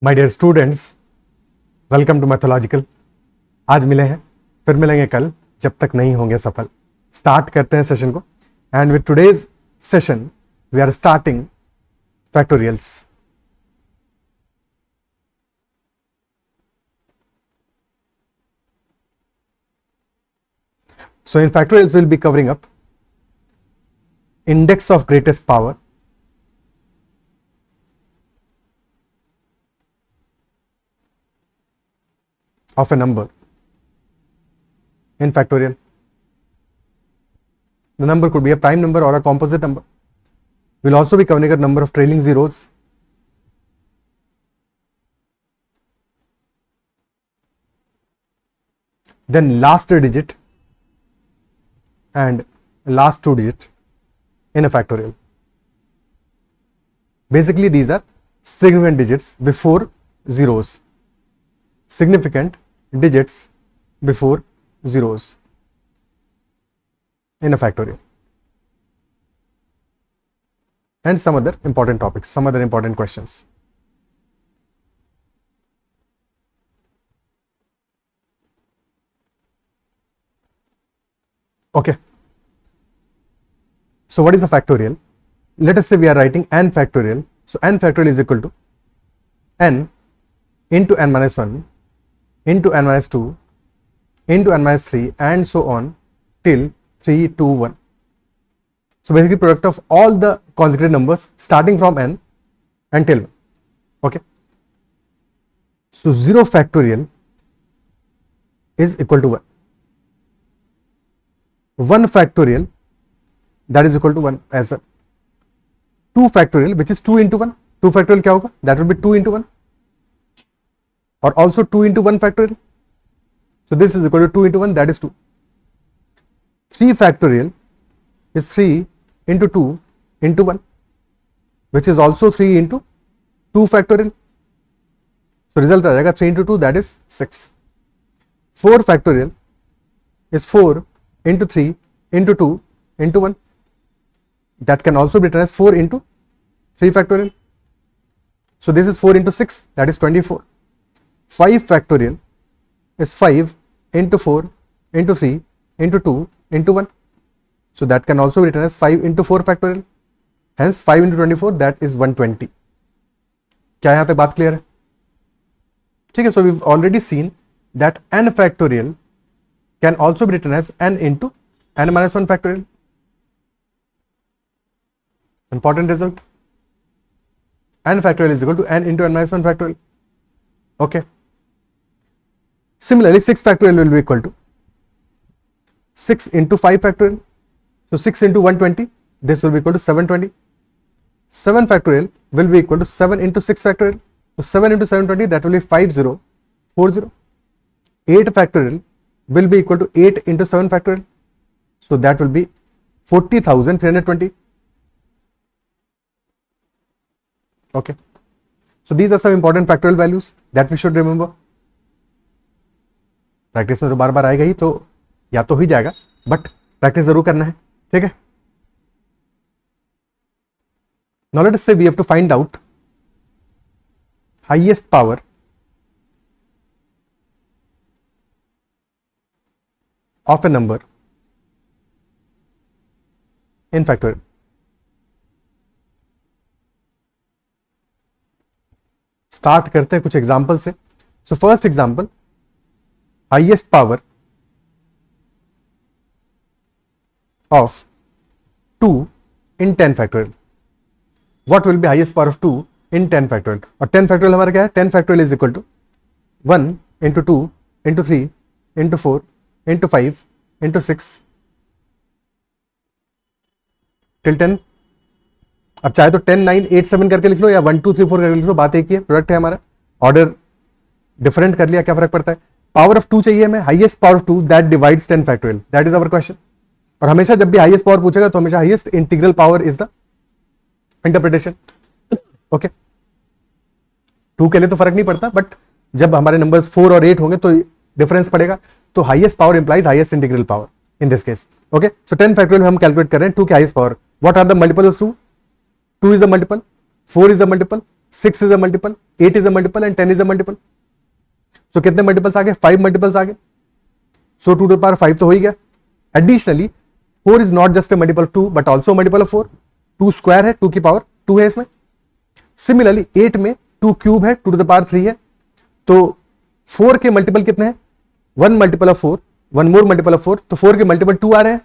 My dear students, welcome to mathological. आज मिले हैं, फिर मिलेंगे कल, जब तक नहीं होंगे सफल। स्टार्ट करते हैं सेशन को। And with today's session we are starting factorials. So in factorials we'll be covering up index of greatest power, of a number in factorial. The number could be a prime number or a composite number. We'll also be covering a number of trailing zeros. Then last digit and last two digit in a factorial. Basically these are significant digits before zeros. Significant digits before zeros in a factorial. And some other important topics, some other important questions. Okay. So what is a factorial? Let us say we are writing n factorial. So n factorial is equal to n into n minus 1 into n minus 2 into n minus 3 and so on till 3, 2, 1. So basically product of all the consecutive numbers starting from n until 1. Okay. So 0 factorial is equal to 1. 1 factorial, that is equal to 1 as well. 2 factorial, which is 2 into 1. 2 factorial क्या होगा? That will be 2 into 1. Or also 2 into 1 factorial. So this is equal to 2 into 1, that is 2. 3 factorial is 3 into 2 into 1, which is also 3 into 2 factorial. So result आ जाएगा 3 into 2, that is 6. 4 factorial is 4 into 3 into 2 into 1. That can also be written as 4 into 3 factorial. So this is 4 into 6, that is 24. 5 factorial is 5 into 4 into 3 into 2 into 1. So that can also be written as 5 into 4 factorial. Hence 5 into 24, that is 120. क्या यहाँ तक बात clear है? ठीक है. So we've already seen that n factorial can also be written as n into n minus 1 factorial. Important result. N factorial is equal to n into n minus 1 factorial. Okay. Similarly, 6 factorial will be equal to 6 into 5 factorial. So 6 into 120, this will be equal to 720. 7 factorial will be equal to 7 into 6 factorial. So 7 into 720, that will be 5040. 8 factorial will be equal to 8 into 7 factorial. So that will be 40,320. Okay. So these are some important factorial values that we should remember. Practice में तो बार बार आएगा ही, तो या तो ही जाएगा, but practice जरूर करना है. ठीक है. Now let us say we have to find out highest power of a number in factorial. Start करते हैं कुछ एग्जाम्पल से. So first example, highest power of 2 in 10 factorial. What will be highest power of 2 in 10 factorial? और 10 factorial हमारा क्या है? 10 factorial is equal to 1 into 2 into 3 into 4 into 5 into 6 till 10. अब चाहे तो 10, 9, 8, 7 करके लिख लो या 1, 2, 3, 4 करके लिख लो, बात एक ही है, प्रोडक्ट है हमारा. ऑर्डर डिफरेंट कर लिया, क्या फर्क पड़ता है? पावर ऑफ 2 चाहिए हमें, highest power of 2 that divides 10 factorial. That is our question. और हमेशा जब भी हाईएस्ट पावर पूछेगा तो हमेशा highest integral power is the interpretation. Okay. 2 के लिए तो फर्क नहीं पड़ता, बट जब हमारे नंबर्स 4 और 8 होंगे तो डिफरेंस पड़ेगा. तो highest power implies highest integral power in this case. Okay. So 10 factorial हम कैलकुलेट कर रहे हैं 2 की highest power. What are the multiples 2? 2 is the multiple, 4 is the multiple, 6 is a multiple, 8 is a multiple and 10 is a multiple. So कितने multiples आ गए? 5 multiples आ गए. सो 2 to the power 5 तो हो ही गया. Additionally 4 is not just a multiple of 2 but also multiple of 4. 2 square है, 2 की power 2 है इसमें. सिमिलरली 8 में 2 क्यूब है, 2 टू द पावर 3 है. तो 4 के मल्टीपल कितने हैं? 1 multiple of 4, 1 more multiple of 4, तो 4 के मल्टीपल 2 आ रहे हैं.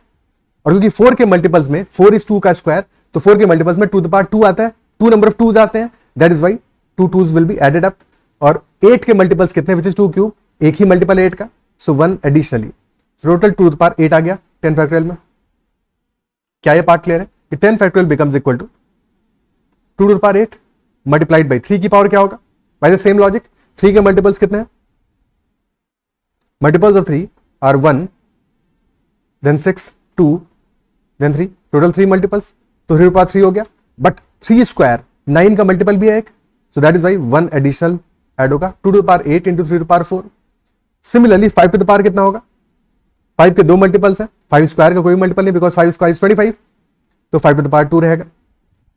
और क्योंकि 4 के मल्टीपल्स में 4 इज 2 का स्क्वायर, तो 4 के मल्टीपल्स में 2 द पावर 2 आता है. 2 नंबर ऑफ 2s आते हैं, that is why 2 2s will be added up. और 8 के मल्टीपल्स कितने, विच इज 2 क्यूब, एक ही मल्टीपल 8 का, सो 1 एडिशनली. टोटल 2 द पावर 8 आ गया 10 फैक्टोरियल में. क्या ये पार्ट क्लियर है कि 10 factorial becomes equal to 2 to the power 8 multiplied by 3 की पावर क्या होगा? बाय द सेम लॉजिक 3 के मल्टीपल्स कितने हैं? Multiples of 3 are 1, then 6, 2, then 3, total 3 multiples, तो 3 टू द पावर 3 हो गया. बट 3 स्क्वायर 9 का मल्टीपल भी है एक, so that is why 1 additional add होगा. 2 to the power 8 into 3 to the power 4. Similarly 5 to the power कितना होगा? 5 के 2 मल्टीपल्स है, 5 स्क्वायर का कोई मल्टीपल नहीं बिकॉज 5 स्क्वायर इज 25, तो 5 टू द पावर 2 रहेगा,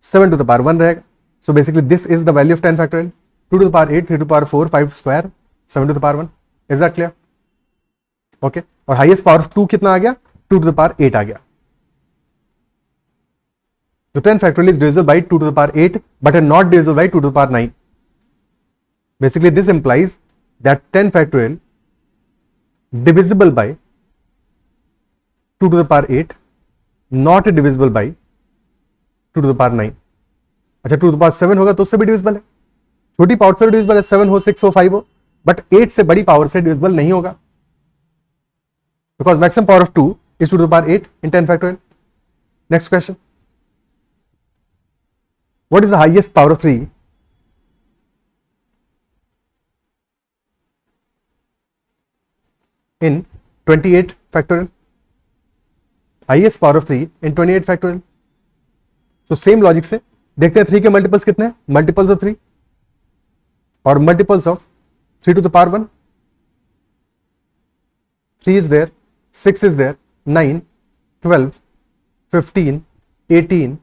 7 टू द पावर 1 रहेगा. So basically this is the value of 10 factorial. 2 to the power 8, 3 to the power 4, 5 square, 7 to the power 1. Is that clear? Okay. और highest power of 2 कितना आ गया? 2 to the power 8 आ गया. तो 10 factorial is divisible by 2 to the power 8 but are not divisible by 2 to the power 9. Basically this implies that 10 factorial divisible by 2 to the power 8 not divisible by 2 to the power 9. अच्छा 2 to the power 7 होगा तो उससे भी divisible है, छोटी power से divisible है, 7 हो, 6 हो, 5 हो, बट 8 से बड़ी पावर से डिविजिबल नहीं होगा because maximum power of 2 is 2 to the power 8 in 10 factorial. Next question. What is the highest power of 3 in 28 factorial? Highest power of 3 in 28 factorial. So same logic से देखते हैं 3 के multiples कितने हैं? Multiples of 3 और multiples of 3 to the power 1. 3 is there, 6 is there, 9, 12, 15, 18,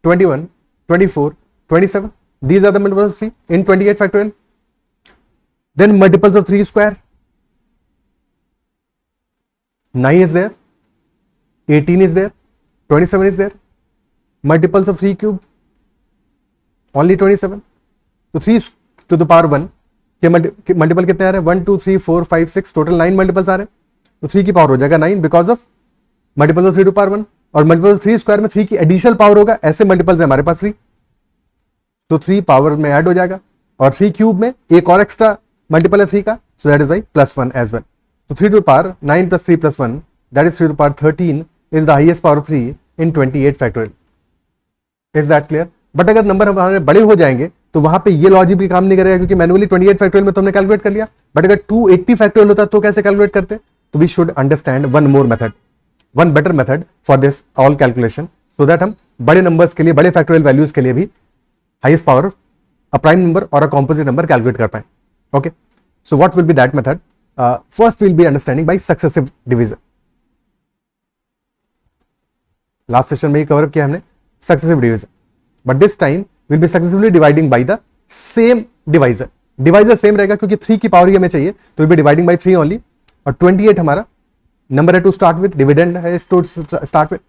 21, 24, 27. These are the multiples of 3 in 28 factorial. Then multiples of 3 square. 9 is there, 18 is there, 27 is there. Multiples of 3 cube. Only 27. So 3 to the power 1 के multiple कितने आ रहे हैं? 1, 2, 3, 4, 5, 6, total 9 multiples आ रहे हैं. तो 3 की power हो जाएगा 9 because of multiples of 3 to power 1. और मल्टीपल ऑफ 3 स्क्वायर में 3 की एडिशनल पावर होगा, ऐसे मल्टीपल्स है हमारे पास 3, तो 3 पावर में ऐड हो जाएगा. और 3 क्यूब में एक और एक्स्ट्रा मल्टीपल है 3 का, so that is why +1 as well. तो 3 to power 9 + 3 + 1 that is 3 to power 13 is the highest power of 3 in 28 factorial. Is that clear? But अगर नंबर हमारे बड़े हो जाएंगे तो वहां पे ये लॉजिक भी काम नहीं करेगा क्योंकि मैनुअली 28 फैक्टोरियल में तो हमने कैलकुलेट कर लिया, बट अगर 280 फैक्टोरियल होता तो कैसे कैलकुलेट करते? तो we should understand one more method, one better method for this all calculation, so that हम बड़े नंबर्स के लिए, बड़े फैक्टोरियल वैल्यूज के लिए भी highest power a prime number और अ कॉम्पोजिट नंबर कैलकुलेट कर पाए. Okay, so what will be that method? First will be understanding by successive division. Last session में ही कवर किया हमने successive division, but this time will be successively dividing by the same divisor. Divisor same रहेगा क्योंकि 3 की पावर ही हमें चाहिए, तो will be dividing by 3 only. और 28 हमारा नंबर है टू स्टार्ट विद, डिविडेंड है to start with,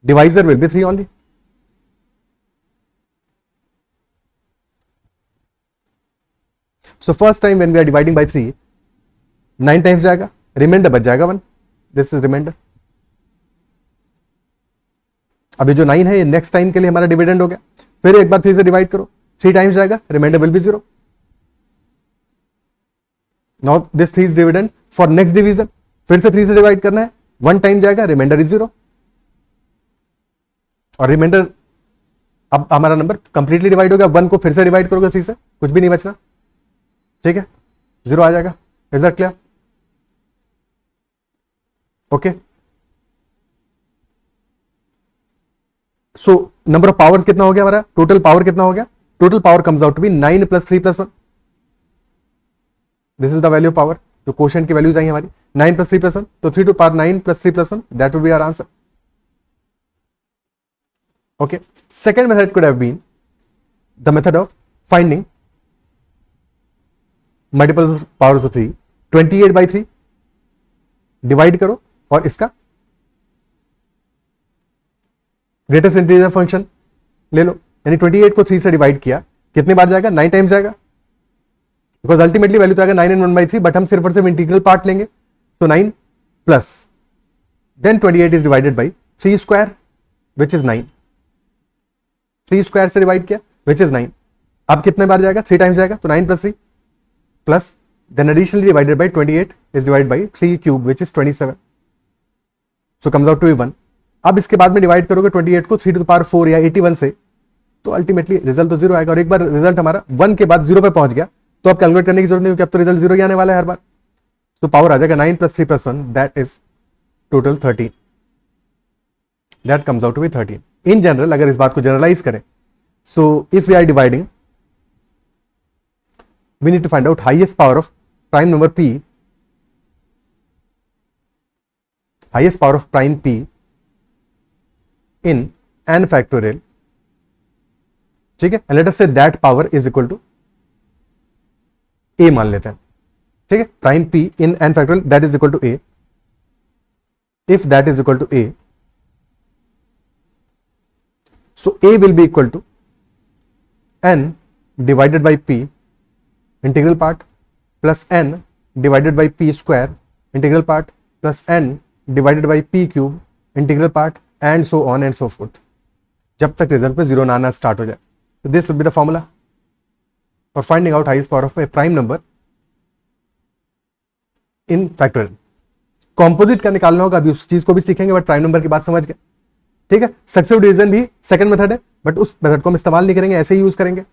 divisor will be 3 only. So first time when we are dividing by 3, 9 times जाएगा, रिमाइंडर बच जाएगा 1. This is remainder. अभी जो 9 है ये नेक्स्ट टाइम के लिए हमारा डिविडेंड हो गया. फिर एक बार 3 से डिवाइड करो, 3 टाइम्स जाएगा, remainder will be 0. Now this 3 is dividend for next division. फिर से 3 से डिवाइड करना है, 1 टाइम जाएगा, रिमाइंडर इज 0. और रिमाइंडर, अब हमारा नंबर कंप्लीटली डिवाइड हो गया. 1 को फिर से डिवाइड करोगे 3 से, कुछ भी नहीं बचना, ठीक है, 0 आ जाएगा. Is that clear? Okay, so number of powers कितना हो गया हमारा? टोटल पावर कितना हो गया? Total power comes out to be 9 + 3 + 1. This is the value of power. जो क्वोशिएंट की वैल्यूज आई हमारी 9 + 3 + 1, तो 3 to power 9 + 3 + 1, that will be our answer. Okay, second method could have been the method of finding multiples of powers of 3, 28/3 divide करो और इसका greatest integer function ले लो, यानी 28 को 3 से डिवाइड किया, कितने बार जाएगा? 9 टाइम्स जाएगा, बिकॉज अल्टीमेटली वैल्यू तो आएगा 9 and 1/3, बट हम सिर्फ और सिर्फ इंटीग्रल पार्ट लेंगे, तो 9 plus then 28 is divided by 3 square which is 9, 3 square से डिवाइड किया विच इज 9, अब कितने बार जाएगा? 3 टाइम्स जाएगा, तो 9 plus 3 plus then additionally divided by 28 is divided by 3 cube which is 27, so comes out to be 1। अब इसके बाद में डिवाइड करोगे 28 को 3 to the power 4 या 81 से, तो अल्टीमेटली रिजल्ट तो 0 आएगा, और एक बार रिजल्ट हमारा 1 के बाद 0 पे पहुंच गया तो अब कैलकुलेट करने की जरूरत नहीं, क्योंकि अब तो रिजल्ट 0 ही आने वाला है हर बार, तो पावर आ जाएगा 9 + 3 + 1 that is total 13, that comes out to be 13। In general अगर इस बात को जनरलाइज करें, so if we are dividing we need to find out highest power of prime number p, highest power of prime p in n factorial, ठीक है, let us say that power is equal to a मान लेते हैं, ठीक है, prime p in n factorial that is equal to a, if that is equal to a, so a will be equal to n divided by p integral part plus n divided by p square integral part plus n divided by p cube integral part and so on and so forth, जब तक result पे 0 ना आना start हो जाए। तो this will be the formula for finding out highest power of A prime number in factorial. Composite का निकालना होगा, अभी उस चीज को भी सीखेंगे, बट प्राइम नंबर की बात समझ गए, ठीक है। सक्सेसिव डिवीजन भी सेकंड मेथड है, बट उस मेथड को हम इस्तेमाल नहीं करेंगे, ऐसे ही यूज करेंगे।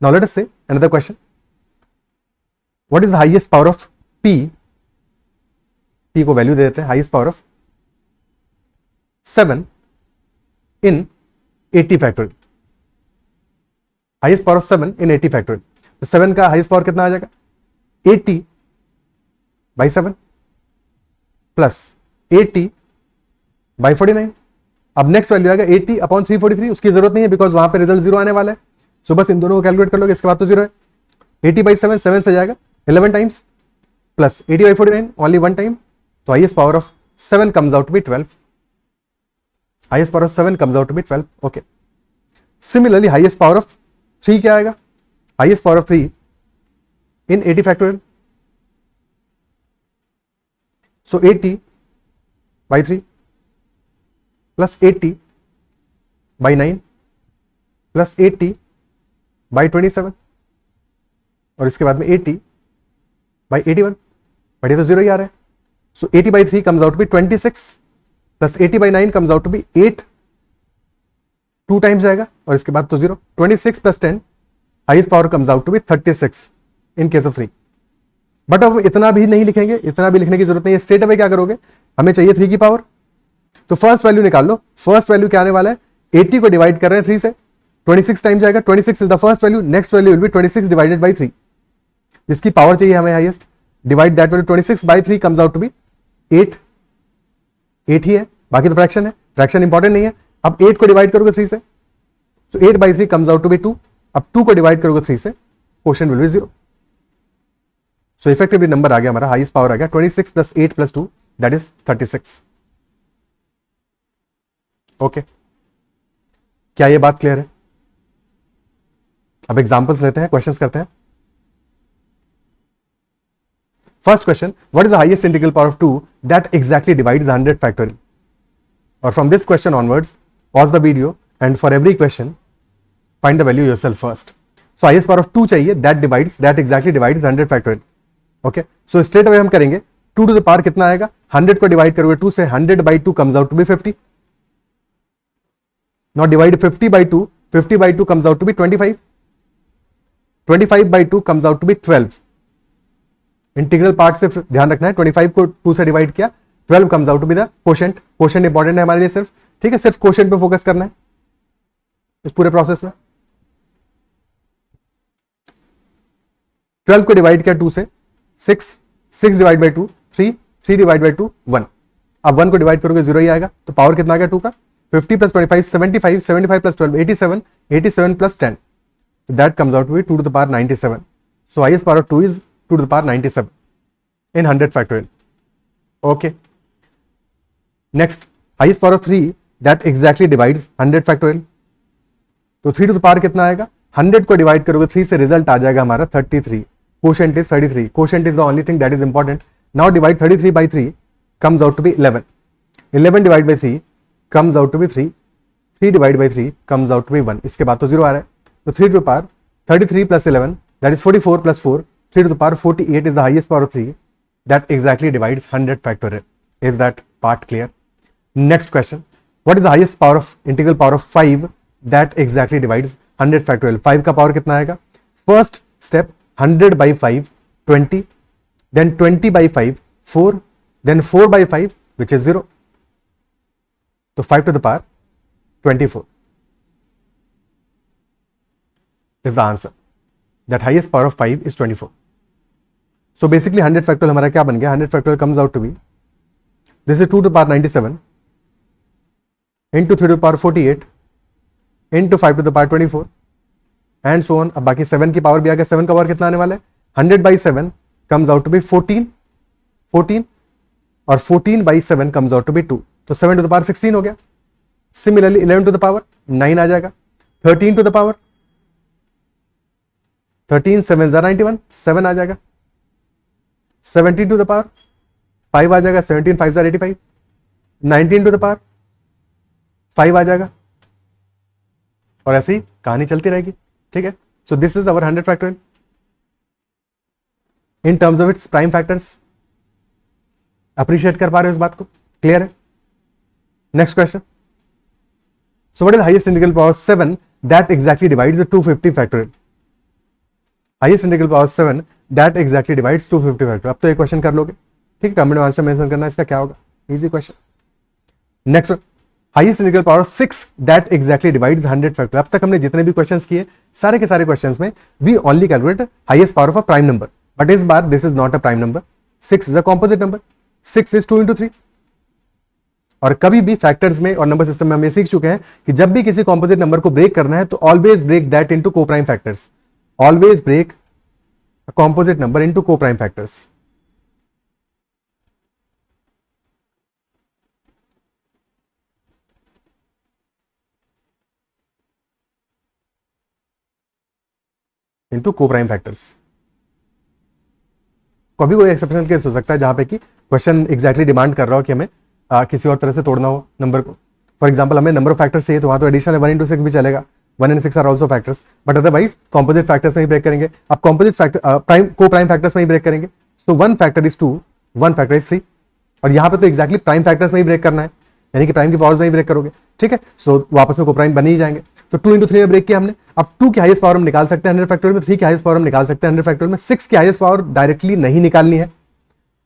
नाउ लेट अस से another question, what is the highest power of p, p को वैल्यू दे देते हैं, highest power of 7 in 80 factorial, highest power of 7 in 80 factorial. तो 7 का हाईएस्ट पावर कितना आ जाएगा? 80/7 प्लस 80/49। अब नेक्स्ट वैल्यू आएगा 80/343, उसकी जरूरत नहीं है बिकॉज वहां पे रिजल्ट 0 आने वाला है, सो बस इन दोनों को कैलकुलेट कर लोगे, इसके बाद तो 0 है। 80/7 7 से जाएगा 11 टाइम्स प्लस 80/49 ओनली 1 टाइम, तो highest power of 7 comes out to be 12, highest power of 7 comes out to be 12, okay. Similarly highest power of 3 क्या आएगा? Highest power of 3 in 80 factorial, so 80/3 plus 80/9 plus 80/27 और इसके बाद में 80/81, but ये तो 0 ही आ रहा है, so 80/3 comes out to be 26 plus 80/9 comes out to be 8, 2 times जाएगा और इसके बाद तो 0, 26 + 10 highest power comes out to be 36 in case of 3। But अब इतना भी नहीं लिखेंगे, इतना भी लिखने की जरूरत नहीं है, स्ट्रेट अवे क्या करोगे, हमें चाहिए 3 की पावर, तो फर्स्ट वैल्यू निकाल लो। फर्स्ट वैल्यू क्या आने वाला है? 80 को डिवाइड कर रहे हैं 3 से, 26 टाइम्स जाएगा, 26 is the first value, next value will be 26 divided by 3, जिसकी पावर चाहिए हमें highest, divide that value 26/3 comes out to be 8 ही है, बाकी तो फ्रैक्शन है, फ्रैक्शन इंपॉर्टेंट नहीं है। अब 8 को डिवाइड करोगे 3 से, तो 8/3 comes out to be 2, अब 2 को डिवाइड करोगे 3 से, quotient will be 0, so effectively number आ गया हमारा, हाईएस्ट पावर आ गया 26 + 8 + 2 दैट इज 36, ओके। क्या ये बात क्लियर है? अब एग्जांपल्स लेते हैं, क्वेश्चंस करते हैं। First question, what is the highest integral power of 2 that exactly divides 100 factorial? Or from this question onwards, pause the video and for every question, find the value yourself first. So highest power of 2 चाहिए that exactly divides 100 factorial. Okay, so straight away हम करेंगे 2 to the power कितना आएगा? 100 को divide करोगे 2 से, 100/2 comes out to be 50. Now divide 50/2, 50/2 comes out to be 25. 25/2 comes out to be 12. Integral part से ध्यान रखना है, 25 को 2 से डिवाइड किया, 12 comes out to be the quotient. Quotient important है हमारे लिए सिर्फ, ठीक है, सिर्फ क्वोशिएंट पे फोकस करना है इस पूरे प्रोसेस में। 12 को डिवाइड किया 2 से, 6 डिवाइड बाई 2 3, 3 डिवाइड बाई 2 1, अब 1 को डिवाइड करोगे 0 ही आएगा, तो पावर कितना आ गया 2 का? 50 + 25 75, 75 + 12 87, 87 + 10 that comes out to be 2 to the power 97. So highest power of 2 is 2 to the power 97 in 100 factorial. Okay. Next, highest power of 3 that exactly divides 100 factorial. तो 3 to the power कितना आएगा? 100 को divide करोगे 3 से, result आ जाएगा हमारा 33. Quotient is 33. Quotient is the only thing that is important. Now divide 33 by 3 comes out to be 11. 11 divided by 3 comes out to be 3. 3 divided by 3 comes out to be 1. इसके बाद तो 0 आ रहा है. तो 3 to the power 33 plus 11, that is 44 plus 4, 3 to the power 48 is the highest power of 3 that exactly divides 100 factorial. Is that part clear? Next question. What is the highest power of integral power of 5 that exactly divides 100 factorial? 5 का power कितना आएगा? First step 100 by 5 20, then 20 by 5 4, then 4 by 5 which is 0. So 5 to the power 24 is the answer. That highest power of 5 is 24. So basically 100 factorial हमारा क्या बन गया? 100 factorial comes out to be, this is 2 to the power 97 into 3 to the power 48 into 5 to the power 24 and so on. अब बाकी 7 की power भी आ गया. 7 का पावर कितना आने वाला है? 100 by 7 comes out to be 14 और 14 by 7 comes out to be 2. तो 7 to the power 16 हो गया. Similarly 11 to the power 9 आ जाएगा. 13 to the power 13 7 91, 7 आ जाएगा. 17 to the power 5 आ जाएगा. 17 5 85. 19 to the power 5 आ जाएगा. और ऐसे ही कहानी चलती रहेगी. ठीक है. So this is our 100 factorial in terms of its prime factors. Appreciate कर पा रहे हो इस बात को? क्लियर है? Next question. So what is highest integral power 7 that exactly divides the 250 factorial? Highest integral power 7 that exactly divides 250 factorial. अब तो ये क्वेश्चन कर लोगे. ठीक है. कमेंट में आंसर मेंशन करना इसका क्या होगा. Easy question. Next, highest integral power of 6 that exactly divides 100 factorial. अब तक हमने जितने भी क्वेश्चंस किए सारे के सारे क्वेश्चंस में we only calculate highest power of a prime number, but इस बार this is not a prime number. 6 is a composite number. 6 is 2 into 3. और कभी भी फैक्टर्स में और नंबर सिस्टम में हम ये सीख चुके हैं कि जब भी किसी कॉम्पोजिट नंबर को ब्रेक करना है तो always break that into coprime factors. Always break a composite number into coprime factors. Into coprime factors. कभी कोई एक्सेप्शनल केस हो सकता है जहां पे कि क्वेश्चन एग्जैक्टली डिमांड कर रहा हो कि हमें किसी और तरह से तोड़ना हो नंबर को. फॉर एग्जांपल हमें नंबर ऑफ फैक्टर्स चाहिए तो वहां तो एडिशनल 1 into 6 भी चलेगा. 1 and 6 are also factors, but otherwise composite factors में ही ब्रेक करेंगे. अब कॉम्पोजिट फैक्टर को-प्राइम फैक्टर्स में ही ब्रेक करेंगे. सो 1 फैक्टर इज 2, 1 फैक्टर इज 3. और यहाँ पे तो एग्जैक्टली प्राइम फैक्टर्स में ही ब्रेक करना है, यानी कि प्राइम की पावर्स में ही ब्रेक करोगे. ठीक है. सो वापस में को-प्राइम बन ही जाएंगे. तो 2 into 3 में ब्रेक किया हमने. अब 2 की हाईएस्ट पावर हम निकाल सकते हैं 100 फैक्टोरियल में. 3 की हाईएस्ट पावर हम निकाल सकते हैं 100 फैक्टोरियल में. 6 की हाईएस्ट पावर डायरेक्टली नहीं निकालनी है.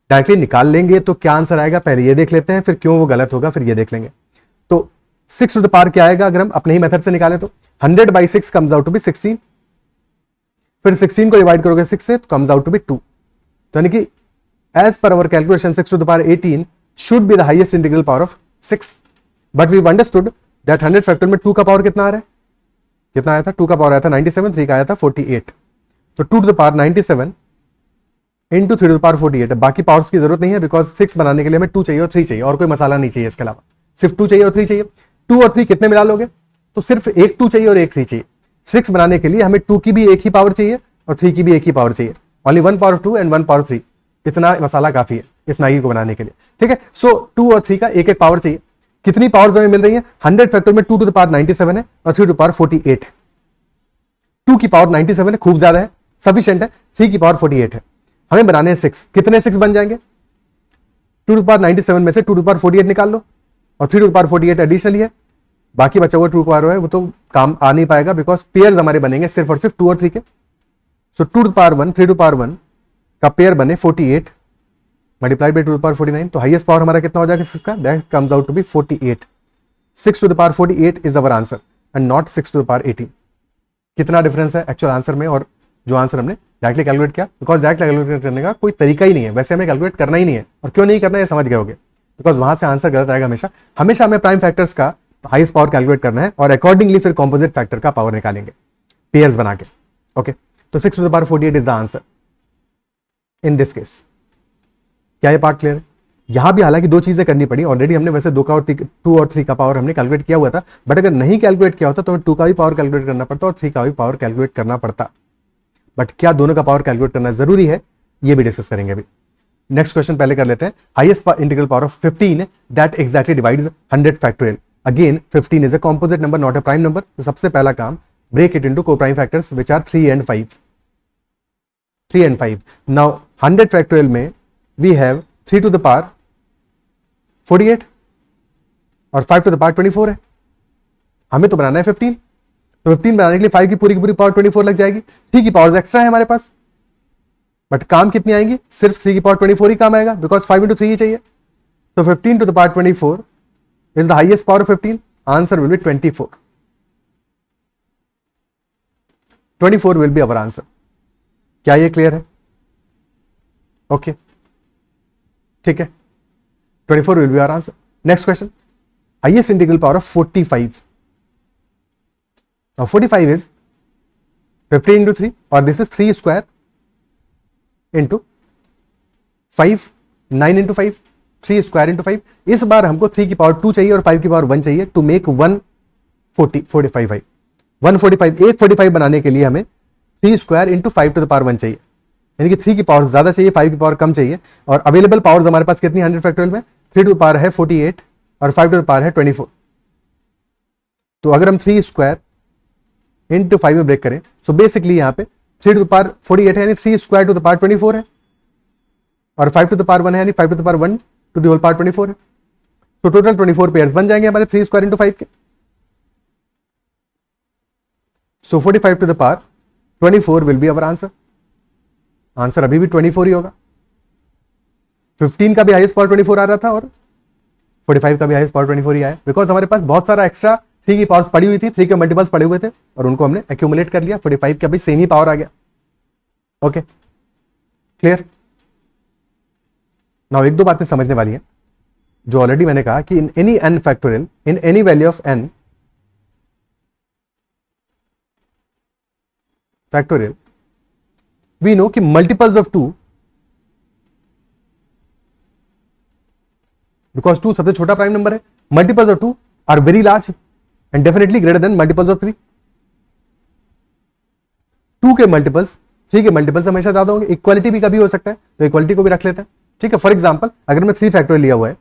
डायरेक्टली निकाल लेंगे तो क्या आंसर आएगा पहले ये देख लेते हैं, फिर क्यों वो गलत होगा फिर ये देख लेंगे. तो 6 टू द पावर क्या आएगा अगर हम अपने ही मेथड से निकालें तो 100 by 6 comes out to be 16. फिर 16 को डिवाइड करोगे 6 से तो कम्स आउट टू बी 2. तो यानी कि एज पर our calculation 6 to the power 18 should be the highest integral power of 6. But we understood that 100 factorial में 2 का पावर कितना आ रहा है? कितना आया था? 2 का पावर आया था 97, 3 का आया था 48. तो 2 to the power 97 into 3 to the power 48. बाकी पावर्स की जरूरत नहीं है बिकॉज 6 बनाने के लिए हमें 2 चाहिए और 3 चाहिए और कोई मसाला नहीं चाहिए. इसके अलावा सिर्फ 2 चाहिए और 3 चाहिए. 2 और 3 कितने मिला लोगे? तो सिर्फ एक 2 चाहिए और एक 3 चाहिए. 6 बनाने के लिए हमें 2 की भी एक ही पावर चाहिए और 3 की भी एक ही पावर चाहिए. Only 1 power 2 and 1 power 3. इतना मसाला काफी है इस मैगी को बनाने के लिए. ठीक है. सो 2 और 3 का एक एक पावर चाहिए. कितनी पावर्स हमें मिल रही है? 100 फैक्टर में 2 टू द पावर 97 है और 3 टू द पावर 48 है. 2 की पावर 97 है, खूब ज्यादा है, सफिशिएंट है. 3 की पावर 48 है. हमें बनाने हैं 6. कितने 6 बन जाएंगे? 2 टू द पावर 97 में से 2 टू द पावर 48 निकाल लो और 3 टू द पावर 48 एडिशनली है. बाकी बचा हुआ 2 पावर है वो तो काम आ नहीं पाएगा बिकॉज पेयर्स हमारे बनेंगे सिर्फ और सिर्फ 2 और 3 के. So 2 to the power 1 3 to the power 1 का पेयर बने 48 multiplied by 2 to the power 49. तो हाईएस्ट पावर हमारा कितना हो जाएगा इसका? That comes out to be 48. 6 to the power 48 is our answer and not 6 to the power 18. कितना difference है एक्चुअल आंसर में और जो आंसर हमने डायरेक्टली कैलकुलेट किया? बिकॉज डायरेक्ट कैलकुलेट करने का कोई तरीका ही नहीं है. वैसे हमें कैलकुलेट करना ही नहीं है. और क्यों नहीं करना है समझ गए होगे. बिकॉज वहां से आंसर गलत आएगा हमेशा. हमेशा हमें प्राइम फैक्टर्स का हाईएस्ट पावर कैलकुलेट करना है और अकॉर्डिंगली फिर कॉम्पोजिट फैक्टर का पावर निकालेंगे. पेयर्स बना के। ओके, तो 6 to the power 48 is the answer in this case. क्या ये पार्ट क्लियर है? यहां भी हालांकि दो चीजें करनी पड़ी ऑलरेडी, हमने वैसे 2 और 3 का पावर हमने कैलकुलेट किया हुआ था, बट अगर नहीं कैलकुलेट किया होता तो 2 का भी पावर कैलकुलेट करना पड़ता और 3 का भी पावर कैलकुलेट करना पड़ता। बट क्या दोनों का पावर कैलकुलेट करना जरूरी है, ये भी डिस्कस करेंगे अभी। नेक्स्ट क्वेश्चन पहले कर लेते हैं। Highest integral power of 15 that exactly divides 100 factorial. Again 15 is a composite number not a prime number. तो सबसे पहला काम, break it into coprime factors which are 3 and 5। 3 and 5। Now 100 factorial में we have 3 to the power 48 और 5 to the power 24 है। हमें तो बनाना है 15, तो 15 बनाने के लिए 5 की पूरी पावर 24 लग जाएगी। 3 की पावर एक्स्ट्रा है हमारे पास, बट काम कितनी आएंगी? सिर्फ 3 की पावर 24 ही काम आएगा, बिकॉज 5 into 3 ही चाहिए। तो 15 to the power 24 is the highest power of 15। Answer will be 24। 24 will be our answer. क्या ये क्लियर है? ओके, ठीक है, 24 will be our answer. Next question, highest integral power of 45। Now 45 is 15 into 3 और this is 3 square into 5, 9 into 5, 3 square into 5। इस बार हमको 3 की power 2 चाहिए और 5 की पावर 1 चाहिए टू मेक 145। 145 एक 45 बनाने के लिए हमें 3 square into 5 to the power 1 चाहिए, यानी कि 3 की पावर ज्यादा चाहिए, 5 की पावर कम चाहिए। और अवेलेबल पावर्स हमारे पास कितनी 100 फैक्टोरियल में? 3 टू द पावर है 48 और 5 टू द पावर है 24। तो अगर हम 3 स्क्वायर इंटू 5 में ब्रेक करें, सो बेसिकली यहां पे 3 टू द पावर 48 है, यानी 3 स्क्वायर टू द पावर 24 है, और 5 टू द पावर 1 है, यानी 5 to the power 1 to the whole power 24 है। तो टोटल 24 पेयर्स बन जाएंगे हमारे 3 स्क्वायर इंटू 5 के। So 45 to the power 24 will be our answer. Answer अभी भी 24 ही होगा। 15 का भी हाईएस्ट पावर 24 आ रहा था और 45 का भी हाईएस्ट पावर 24 ही आया, बिकॉज हमारे पास बहुत सारा एक्स्ट्रा 3 की पावर्स पड़ी हुई थी, 3 के मल्टीपल्स पड़े हुए थे और उनको हमने एक्यूमुलेट कर लिया। 45 का भी सेम ही पावर आ गया। Okay, clear? नाउ एक दो बातें समझने वाली हैं जो ऑलरेडी मैंने कहा कि in any n factorial, in any value of n factorial, we know कि मल्टीपल्स ऑफ 2, बिकॉज 2 सबसे छोटा प्राइम नंबर है, multiples of 2 are very large and definitely greater than multiples of 3। 2 के मल्टीपल्स 3 के मल्टीपल्स हमेशा ज्यादा होंगे। इक्वालिटी भी कभी हो सकता है, तो इक्वालिटी को भी रख लेते हैं। ठीक है, फॉर एग्जांपल अगर मैं 3 फैक्टोरियल लिया हुआ है,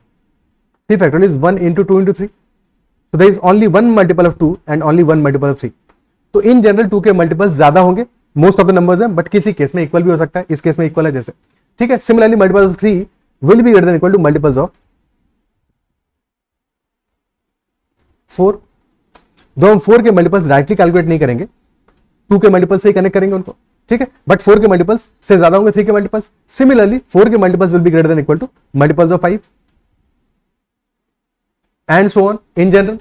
3 factorial is 1 into 2 into 3, so there is only one multiple of 2 and only one multiple of 3। तो इन जनरल 2 के मल्टीपल्स ज्यादा होंगे, मोस्ट ऑफ द नंबर्स हैं, बट किसी केस में इक्वल भी हो सकता है, इस केस में इक्वल है जैसे। ठीक है, similarly multiples of 3 will be greater than equal to multiples of 4। दो हम 4 के मल्टीपल्स डायरेक्टली कैलकुलेट नहीं करेंगे, 2 के मल्टीपल्स से ही कनेक्ट करेंगे उनको। ठीक है, बट 4 के मल्टीपल्स से ज्यादा होंगे 3 के मल्टीपल्स। सिमिलरली 4 के multiples will be greater than equal to multiples of 5 and so on in general,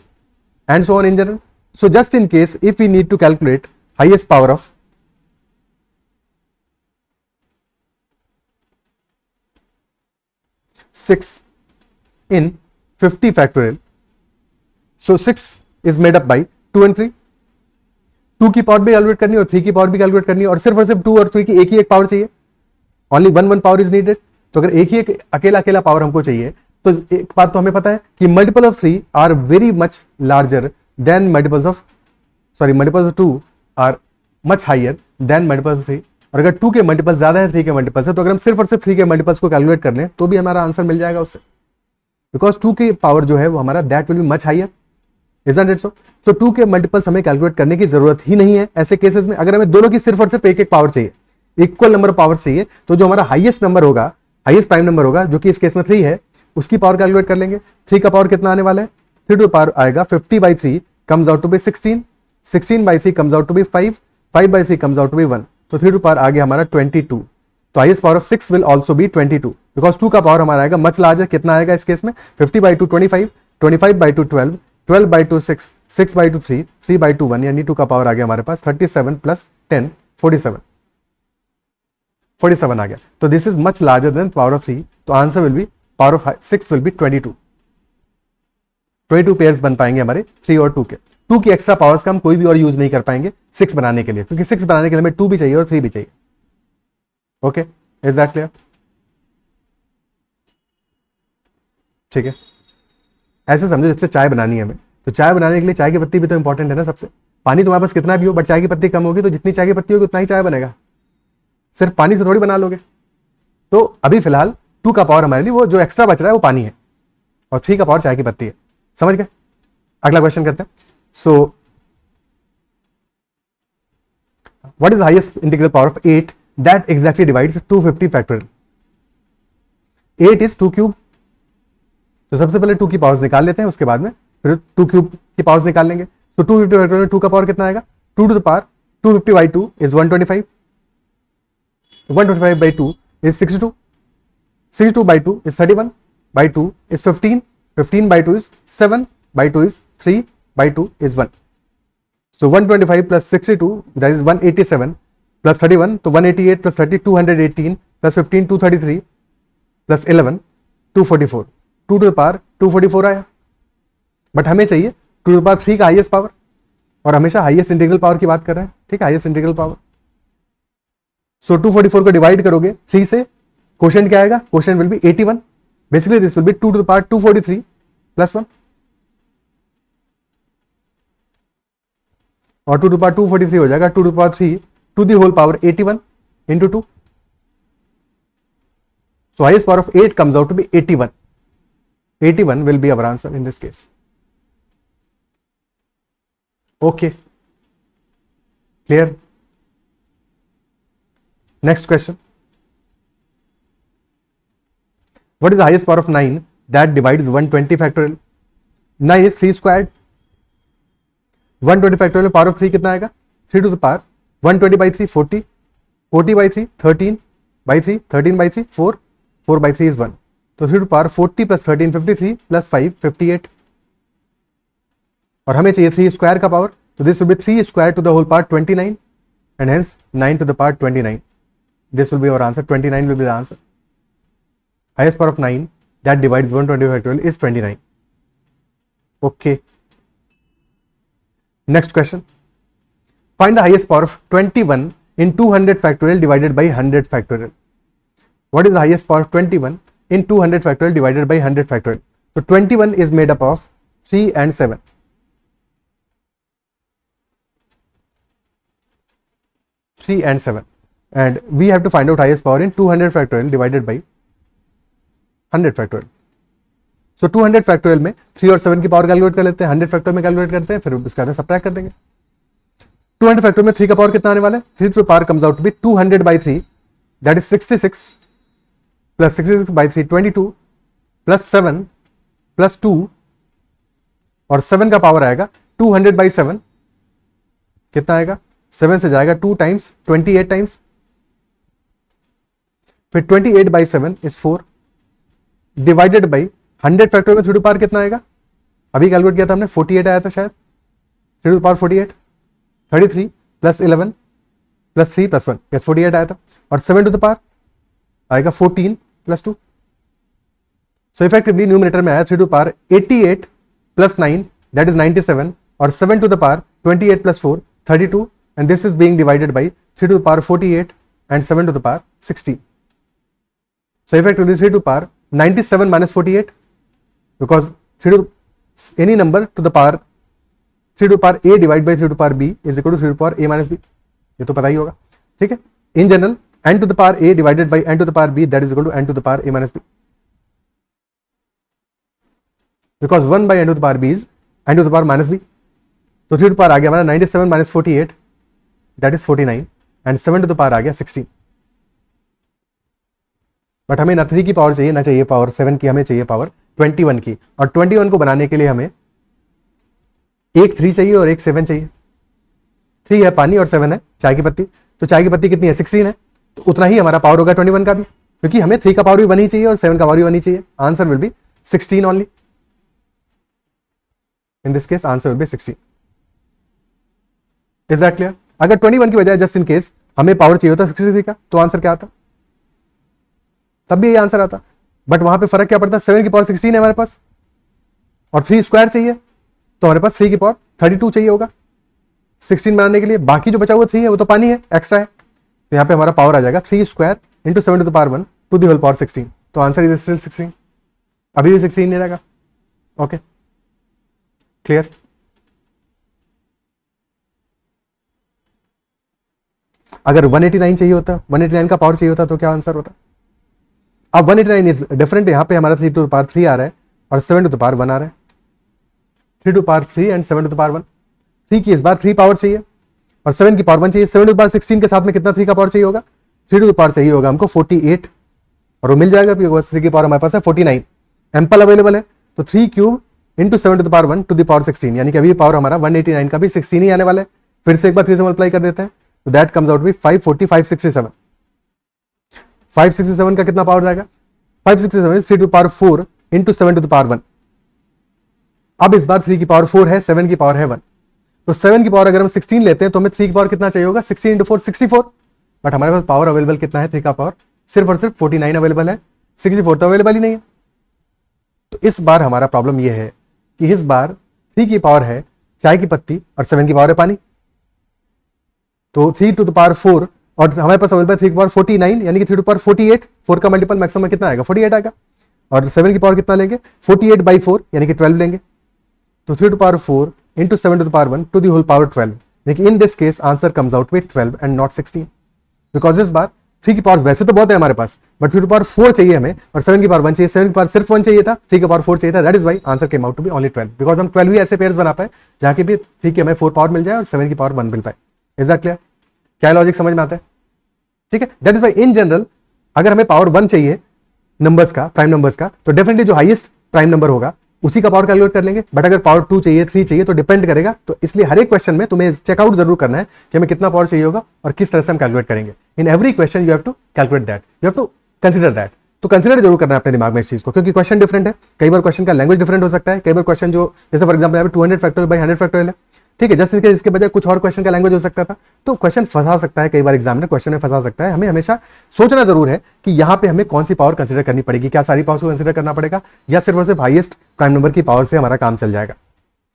and so on in general. So just in case if we need to calculate highest power of 6 in 50 factorial, so 6 is made up by 2 and 3। 2 की power भी calculate करनी है और 3 की power भी calculate करनी है, और सिर्फ 2 और 3 की एक ही एक पावर चाहिए। Only one power is needed. तो अगर एक ही एक अकेला पावर हमको चाहिए, तो एक बात तो हमें पता है कि multiple of 3 are very much larger than multiples of 2 are much higher than multiples of 3। और अगर 2 के मल्टीपल्स ज्यादा है 3 के मल्टीपल्स है, तो अगर हम सिर्फ और सिर्फ 3 के मल्टीपल्स को कैलकुलेट कर लें तो भी हमारा आंसर मिल जाएगा उससे, बिकॉज 2 की पावर जो है वो हमारा that will be much higher, isn't it so? तो 2 के मल्टीपल्स हमें कैलकुलेट करने की जरूरत ही नहीं है ऐसे केसेस में। अगर हमें दोनों की सिर्फ और सिर्फ एक एक पावर चाहिए, इक्वल नंबर ऑफ पावर चाहिए, तो जो हमारा हाईएस्ट नंबर होगा, हाईएस्ट प्राइम नंबर होगा, जो कि इस केस में 3 है, उसकी पावर कैलकुलेट कर लेंगे। 3 का पावर कितना आने वाला है? 3 टू पावर आएगा 50/3 comes out to be 16, 16/3 comes out to be 5, 5/3 comes out to be 1, तो 3 टू पावर आ गया हमारा 22। तो highest power of 6 will also be 22, because 2 का पावर हमारा आएगा मच लार्जर। कितना आएगा इस केस में? 50/2 25, 25/2 12, 12/2 6, 6/2 3, 3/2 1, यानी 2 का पावर आ गया हमारे पास 37 प्लस 10 47 आ गया। तो this is much larger then power of 3, तो answer will B power of 6 will be 22 pairs बन पाएंगे हमारे 3 और 2 के। 2 की एक्स्ट्रा पावर्स का हम कोई भी और यूज नहीं कर पाएंगे 6 बनाने के लिए, क्योंकि 6 बनाने के लिए हमें 2 भी चाहिए और 3 भी चाहिए। Okay, is that clear? ठीक है, ऐसे समझो जैसे चाय बनानी है हमें, तो चाय बनाने के लिए चाय की पत्ती भी तो इंपॉर्टेंट है ना सबसे। पानी तुम्हारे पास कितना भी हो, बट चाय की पत्ती कम होगी, तो जितनी चाय की पत्ती होगी उतना ही चाय बनेगा, सिर्फ पानी से थोड़ी बना लोगे। तो अभी फिलहाल 2 का पावर हमारे लिए वो जो एक्स्ट्रा बच रहा है वो पानी है, और 3 का पावर चाय की पत्ती है। समझ गए? अगला क्वेश्चन करते हैं। So what is highest integral power of 8 that exactly divides 250 factorial? 8 is 2 cube, तो सबसे पहले 2 की पावर्स निकाल लेते हैं, उसके बाद में फिर 2 क्यूब की पावर्स निकाल लेंगे। तो 250 फैक्टोरियल में 2 का पावर कितना आएगा? 2 to the power 250 by 2 is 125, 125 by 2 is 62, 62 by 2 is 31, by 2 is 15, 15 by 2 is 7, by 2 is 3, by 2 is 1. So 125 plus 62, that is 187, plus 31, तो 188 plus 30 218, plus 15 233, plus 11 244, 2 to the power 244 आया। But हमें चाहिए 2 to the power 3 का highest power, और हमेशा highest integral power की बात कर रहे हैं। ठीक है, हाईएस्ट इंटीग्रल पावर। सो 244 को डिवाइड करोगे 3 से, क्वोशिएंट क्या आएगा? Quotient will B 81, basically this will be 2 to the power 243 plus 1, और 2 to the power 243 हो जाएगा 2 to the power 3 to the whole power 81 into 2. So highest power of 8 comes out to be 81. 81 will be our answer in this case. Okay, clear? Next question. What is the highest power of 9 that divides 120 factorial? 9 is 3 squared. 120 factorial में power of 3 कितना आएगा? 3 to the power 120 by 3 40, 40 by 3 13 by 3 13 by 3 4, 4 by 3 is 1. तो 3 to the power 40 plus 13 53 plus 5 58, और हमें चाहिए 3 square का power, तो this will be 3 square to the whole power 29 and hence 9 to the power 29. This will be our answer. 29 will be the answer. Highest power of 9 that divides 120 factorial is 29. Okay. Next question. Find the highest power of 21 in 200 factorial divided by 100 factorial. What is the highest power of 21 in 200 factorial divided by 100 factorial? So 21 is made up of 3 and 7. 3 and 7. And we have to find out highest power in 200 factorial divided by 100 factorial. So 200 factorial में 3 और 7 की power calculate कर लेते हैं, 100 factorial में calculate करते हैं, फिर उसके बाद सब्ट्रैक्ट कर देंगे। 200 factorial में 3 का पावर कितना आने वाला है? 3 to the power comes out to be 200 by 3, that is 66, plus 66 by 3 22, plus 7 plus 2, और 7 का पावर आएगा 200 by 7, कितना आएगा? 7 से जाएगा 2 टाइम्स 28 टाइम्स, फिर 28 by 7 is 4 divided by 100 factorial में 3 टू पावर कितना आएगा? अभी कैलकुलेट किया था हमने, 48 आया था शायद। 3 to power 48 33 plus 11 plus 3 plus 1, yes 48 आया था। और 7 टू द पावर आएगा 14 प्लस 2, सो इफेक्टिवली न्यूमरेटर में आया 3 to power 88 plus 9 that is 97, और 7 to the power 28 plus 4 32, and this is being divided by 3 to the power 48 and 7 to the power 16. So effectively 3 to power 97 minus 48, because 3 to any number to the power 3 to power a divided by 3 to power b is equal to 3 to power a minus b. ये तो पता ही होगा, ठीक है। In general n to the power a divided by n to the power b that is equal to n to the power a minus b, because 1 by n to the power b is n to the power minus b. तो 3 to power आ गया हमारा 97 minus 48 that is 49 and 7 to the power आ गया 16. But हमें ना 3 की power चाहिए, ना चाहिए पावर 7 की, हमें चाहिए पावर 21 की, और 21 को बनाने के लिए हमें एक 3 चाहिए और एक 7 चाहिए। 3 है पानी और 7 है चाय की पत्ती, तो चाय की पत्ती कितनी है? 16 है, तो उतना ही हमारा पावर होगा 21 का भी, क्योंकि हमें 3 का पावर भी 1 ही चाहिए और 7 का पावर भी 1 ही चाहिए। Answer will B 16 only. In this case answer will B 16। Is that clear? अगर 21 की बजाय जस्ट इन केस हमें पावर चाहिए होता 63 का, तो आंसर क्या आता? तब भी यही आंसर आता, बट वहां पे फर्क क्या पड़ता है? 7 की पावर 16 है हमारे पास और 3 स्क्वायर चाहिए, तो हमारे पास 3 की पावर 32 चाहिए होगा 16 बनाने के लिए, बाकी जो बचा हुआ 3 है वो तो पानी है, एक्स्ट्रा है। तो यहाँ पे हमारा पावर आ जाएगा 3 square into 7 to the power 1 to the whole power 16। तो आंसर इज स्टिल 16, अभी भी 16 नहीं रहेगा। Okay clear. अगर 189 चाहिए होता, 189 का पावर चाहिए होता तो क्या आंसर होता? अब 189 इज डिफरेंट, यहाँ पे हमारा 3 टू द पावर 3 आ रहा है और 7 टू द पावर 1 आ रहा है। 3 to power 3 and 7 to the power 1। 3 की इस बार 3 पावर चाहिए और 7 की पावर 1 चाहिए। 7 टू द पावर 16 के साथ में कितना 3 का पावर चाहिए होगा? 3 टू द पावर चाहिए होगा हमको 48, और वो मिल जाएगा बिकॉज 3 की पावर हमारे पास है 49, एम्पल अवेलेबल है। तो 3 cube into 7 to the power 1 to the power 16, यानी कि अभी पावर हमारा 189 का भी 16 ही आने वाला है। फिर से एक बार 3 से मल्टीप्लाई कर देते हैं, तो दैट कम्स आउट बी 540, 567। 567 का कितना पावर जाएगा? 567 3 to power 4 into 7 to the power 1। अब इस बार 3 की पावर 4 है, 7 की पावर है 1, तो 7 की पावर अगर हम 16 लेते हैं तो हमें 3 की पावर कितना चाहिए होगा? 16 इंटू 4 64। बट हमारे पास पावर अवेलेबल कितना है? 3 का पावर सिर्फ और सिर्फ 49 अवेलेबल है, 64 तो अवेलेबल ही नहीं है। तो इस बार हमारा प्रॉब्लम यह है कि इस बार 3 की पावर है चाय की पत्ती और 7 की पावर है पानी। तो 3 टू द पावर 4 और हमारे पास अवेलेबल 3 की पावर 49, यानी कि 3 टू पावर 48। 4 का मल्टीपल मैक्सिमम कितना आएगा? 48 आएगा। और 7 की पावर कितना लेंगे? 48 बाई 4 यानी कि 12 लेंगे। तो 3 to power 4 into 7 to the power 1 to the whole power 12, यानी कि in this case answer comes out with 12 and not 16, because इस बार 3 की पावर वैसे तो बहुत है हमारे पास, बट 3 टू पावर 4 चाहिए हमें और 7 की पावर 1 चाहिए। 7 की पावर सिर्फ 1 चाहिए था, 3 की पावर 4 चाहिए था। That is why answer came out to be only 12, because हम 12 ही ऐसे पेयर्स बना पाए जहां की भी 3 की हमें 4 पावर मिल जाए और 7 की पावर 1 मिल पाए। Is that clear? क्या लॉजिक समझ में आता है? ठीक है। That is why in general अगर हमें पावर 1 चाहिए नंबर्स का, प्राइम नंबर्स का, तो डेफिनेटली जो हाईएस्ट प्राइम नंबर होगा उसी का पावर कैलकुलेट कर लेंगे। बट अगर पावर 2 चाहिए, 3 चाहिए, तो डिपेंड करेगा। तो इसलिए हर एक क्वेश्चन में तुम्हें चेकआउट जरूर करना है कि हमें कितना पावर चाहिए होगा और किस तरह से हम कैलकुलेट करेंगे। In every question you have to calculate that, you have to consider that. तो कंसिडर जरूर करना है अपने दिमाग में इस चीज को, क्योंकि क्वेश्चन डिफरेंट है। कई बार क्वेश्चन का लैंग्वेज डिफरेंट हो सकता है। कई बार क्वेश्चन जो जैसे फॉर एग्जाम्पल यहाँ पे 200 फैक्टोरियल बाई 100 फैक्टोरियल है, ठीक है, जस्ट इनके इसके बजाय कुछ और क्वेश्चन का लैंग्वेज हो सकता था। तो क्वेश्चन फंसा सकता है, कई बार एग्जामिनर क्वेश्चन में फंसा सकता है। हमें हमेशा सोचना जरूर है कि यहाँ पे हमें कौन सी पावर कंसिडर करनी पड़ेगी, क्या सारी पावर को कंसिडर करना पड़ेगा या सिर्फ और सिर्फ हाईएस्ट प्राइम नंबर की पावर से हमारा काम चल जाएगा।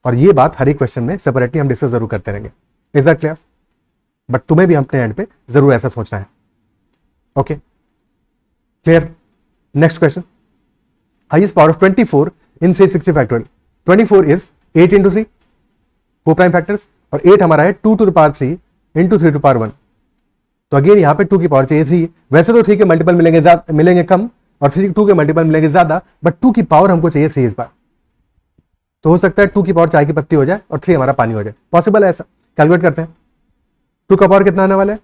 और ये बात हर एक क्वेश्चन में सेपरेटली हम डिस्कस जरूर करते रहेंगे। Is that clear? बट तुम्हें भी अपने एंड पे जरूर ऐसा सोचना है। Okay clear. Next question, highest power of 24 in 360 factorial. 24 is 8 into 3 4 prime factors, और 8 हमारा है 2 to the power 3 into 3 to power 1। तो अगेन यहाँ पे 2 की पावर चाहिए 3। वैसे तो 3 के मल्टीपल मिलेंगे कम और 2 के मल्टीपल मिलेंगे ज्यादा, बट 2 की पावर हमको चाहिए 3 इस बार। तो हो सकता है 2 की पावर चाय की पत्ती हो जाए और 3 हमारा पानी हो जाए। पॉसिबल है ऐसा? कैलकुलेट करते हैं। 2 का पावर कितना आने वाला है?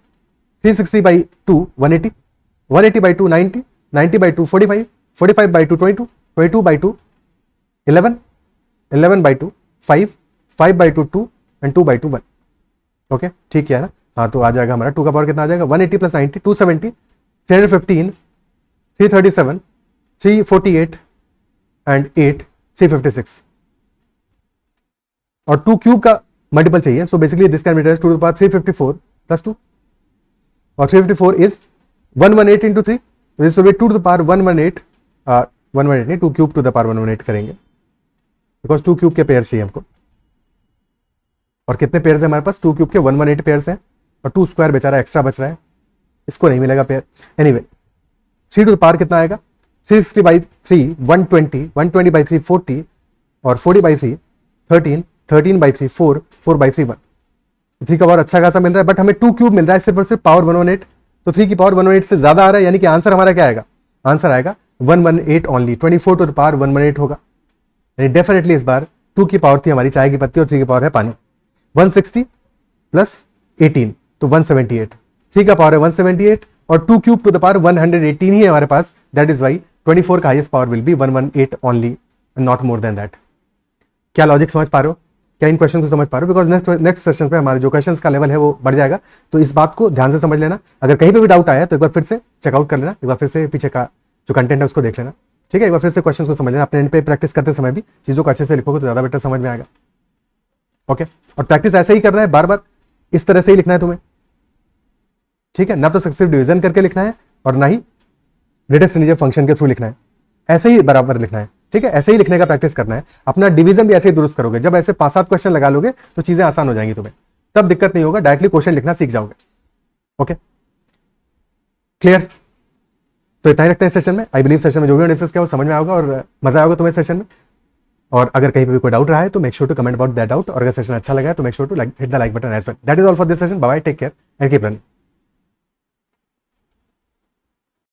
360 by 2 180, 180 by 2 90, 90 by 2 45, 45 by 2 22, 22 by 2 11, 11 by 2 5, 5 by 2 2 and 2 by 2 1। Okay ठीक है ना? हाँ, तो आ जाएगा हमारा 2 का पावर कितना आ जाएगा? 180 प्लस 90 270, 315, 337, 348 एंड 8 356। और 2 क्यूब का मल्टीपल चाहिए, so basically this can be written 2 to the power 354 plus 2, और 354 is 118 into 3, this will be 2 to the power 118, 118 नहीं, 2 क्यूब टू द पावर 118 करेंगे, बिकॉज 2 क्यूब के पेयर चाहिए हमको। और कितने पेयर है हमारे पास? 2 क्यूब के 118 पेयर हैं, और 2 स्क्वायर बेचारा एक्स्ट्रा बच रहा है, इसको नहीं मिलेगा pair. Anyway 3 to the power कितना आएगा? 360 बाई 3 120, 120 बाई 3 40, और 40 बाई 3 13, 13 बाई 3 4, 4 बाई 3 1। 3 का पावर अच्छा खासा मिल रहा है, बट हमें 2 क्यूब मिल रहा है सिर्फ और सिर्फ पावर 118। तो 3 की पावर 118 से ज्यादा आ रहा है, यानी कि आंसर हमारा क्या आएगा? आंसर आएगा 118 ओनली। 24 टू द पावर 118 होगा। डेफिनेटली इस बार 2 की पावर थी हमारी चाय की पत्ती और 3 की पावर है पानी। 160 प्लस 18 तो 178। 3 का पावर है 178 और 2 क्यूब टू द पावर 118 ही है हमारे पास। दैट इज वाई 24 का highest power will be 118 only, not more than that. क्या लॉजिक समझ पा रहे हो? क्या इन क्वेश्चन को समझ पा रहे हो? बिकॉज नेक्स्ट सेशन पे हमारे जो क्वेश्चन का लेवल है वो बढ़ जाएगा, तो इस बात को ध्यान से समझ लेना। अगर कहीं पे भी डाउट आया तो एक बार फिर से चेकआउट कर लेना, एक बार फिर से पीछे का जो कंटेंट है उसको देख लेना, ठीक है? एक बार फिर से क्वेश्चन को समझ लेना। अपने एंड पे प्रैक्टिस करते समय भी चीजों को अच्छे से लिखोगे तो ज्यादा बेटर समझ में आएगा। ओके, और प्रैक्टिस ऐसे ही करना है, बार बार इस तरह से ही लिखना है तुम्हें, ठीक है? ना तो सक्सेसिव डिवीजन करके लिखना है और ना ही ग्रेटेस्ट इंटीजर फंक्शन के थ्रू लिखना है, ऐसे ही बराबर लिखना है। ठीक है, ऐसे ही लिखने का प्रैक्टिस करना है। अपना डिवीजन भी ऐसे ही दुरुस्त करोगे, जब ऐसे 5-7 क्वेश्चन लगा लोगे तो चीजें आसान हो जाएंगी तुम्हें, तब दिक्कत नहीं होगा, डायरेक्टली क्वेश्चन लिखना सीख जाओगे। Okay, clear? तो इतना ही रखते हैं सेशन में। आई बिलीव सेशन में जो भी डिस्कस किया वो समझ में आएगा और मजा आएगा तुम्हें सेशन में। और अगर कहीं पे भी कोई डाउट रहा है तो make sure to comment about that doubt, और अगर सेशन अच्छा लगा है तो make sure to hit the like button as well. That is all for this session. Bye bye, take care and keep running.